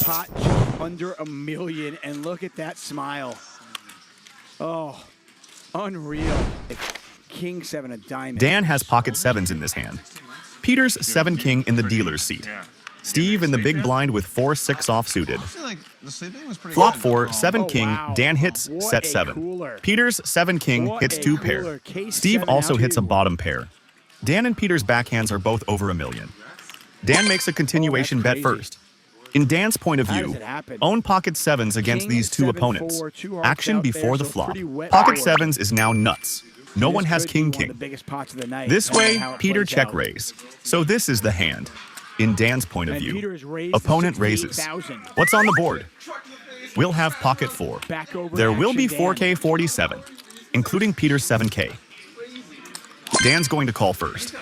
pot just under $1 million, and look at that smile. Oh, unreal. King 7 of diamonds. Dan has pocket sevens in this hand. Peter's 7-king in the dealer's seat. Steve in the big blind with 4-6 offsuited. Flop 4, 7-king, Dan hits set 7. Peter's 7-king hits 2 pair. Steve also hits a bottom pair. Dan and Peter's backhands are both over $1 million. Dan makes a continuation bet first. In Dan's point of view, own pocket sevens against these two opponents. Action before the flop. Pocket sevens is now nuts. No one has king-king. This way, Peter check raise. So this is the hand. In Dan's point of view, opponent raises. What's on the board? We'll have pocket 4. There will be 4K47, including Peter's 7K. Dan's going to call first.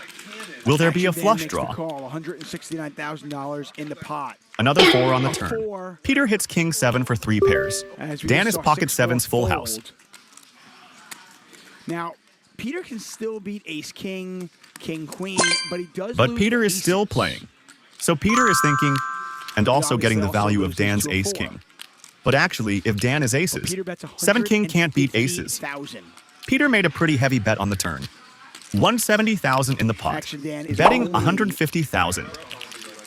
Will there be a flush draw? $169,000 in the pot. Another 4 on the turn. Peter hits king 7 for 3 pairs. Dan is pocket 7's full house. Now, Peter can still beat ace king, king queen, but he does. But Peter is still playing. So Peter is thinking, and also getting the value of Dan's ace king. But actually, if Dan is aces, 7-king can't beat aces. Peter made a pretty heavy bet on the turn. 170,000 in the pot, betting 150,000.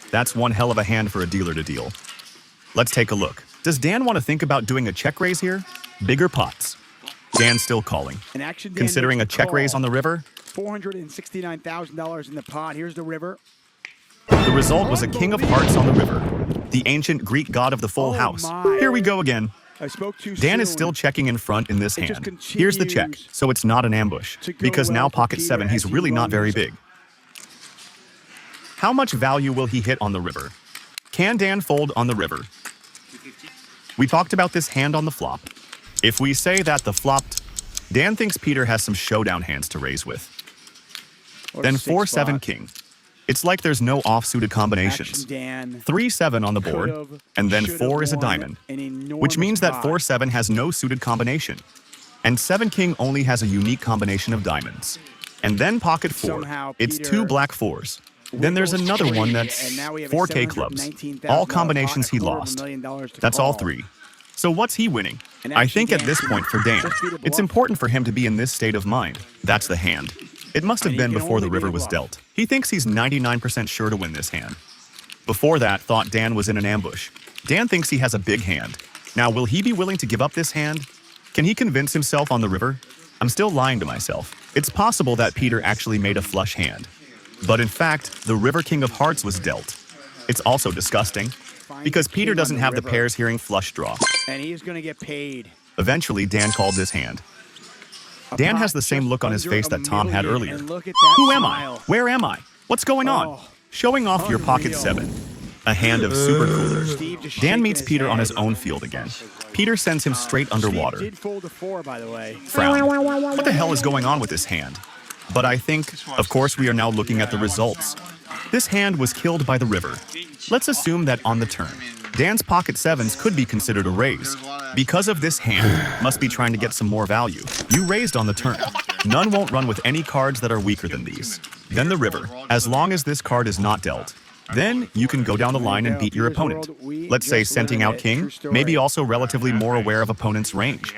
That's one hell of a hand for a dealer to deal. Let's take a look. Does Dan want to think about doing a check raise here? Bigger pots. Dan's still calling. Considering a check raise on the river? $469,000 in the pot. Here's the river. The result was a king of hearts on the river, the ancient Greek god of the full house. Here we go again. Dan is still checking in front in this hand. Here's the check, so it's not an ambush, because now pocket 7 he's really not very big. How much value will he hit on the river? Can Dan fold on the river? We talked about this hand on the flop. If we say that the flopped, Dan thinks Peter has some showdown hands to raise with. Then 4-7 king. It's like there's no offsuited combinations. 3-7 on the board, and then 4 is a diamond, which means that 4-7 has no suited combination. And 7-king only has a unique combination of diamonds. And then pocket 4, it's 2 black 4s. Then there's another one that's 4K clubs. All combinations he lost. That's all 3. So what's he winning? I think at this point for Dan, it's important for him to be in this state of mind. That's the hand. It must have been before the river was dealt. He thinks he's 99% sure to win this hand. Before that, thought Dan was in an ambush. Dan thinks he has a big hand. Now, will he be willing to give up this hand? Can he convince himself on the river? I'm still lying to myself. It's possible that Peter actually made a flush hand. But in fact, the river king of hearts was dealt. It's also disgusting, because Peter doesn't have the pairs hearing flush draw. And he's going to get paid. Eventually, Dan called this hand. Dan has the same look on his face that Tom had earlier. Who am I? Where am I? What's going on? Showing off your pocket 7. A hand of super cooler. Dan meets Peter on his own field again. Peter sends him straight underwater. Frown. What the hell is going on with this hand? But I think, of course, we are now looking at the results. This hand was killed by the river. Let's assume that on the turn, Dan's pocket 7s could be considered a raise. Because of this hand, must be trying to get some more value. You raised on the turn. None won't run with any cards that are weaker than these. Then the river, as long as this card is not dealt. Then you can go down the line and beat your opponent. Let's say scenting out king, maybe also relatively more aware of opponent's range.